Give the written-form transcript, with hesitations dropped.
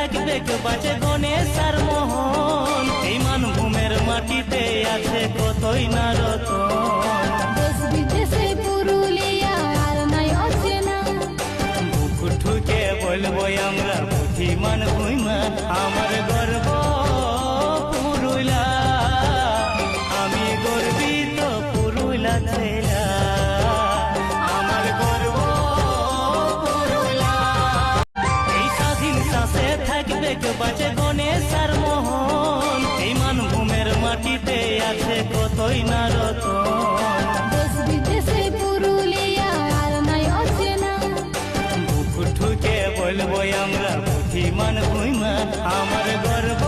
থাকবে বাঁচে গণেশ আর মোহন। এই মানভূমের মাটিতে আছে কতই না রতন। দেশ বিদেশে পুরুলিয়া আর নাই অচেনা। বুক ঠুকে বলবো আমরা বুদ্ধিমান ভূইমা, আমার গর্ব পুরুলিয়া, আমি গর্বিত পুরুলিয়া ছেলা, আমার গর্ব পুরুলিয়া। এই স্বাধীন শ্বাসে থাকবে বাঁচে গণেশ আর মোহন। এই মানভূমের মাটিতে আছে কতই না রতন। দেশ বিদেশে পুরুলিয়া আর নাই অচেনা। বুক ঠুকে বলবো আমরা বুদ্ধিমান ভূইমা, আমার গর্ব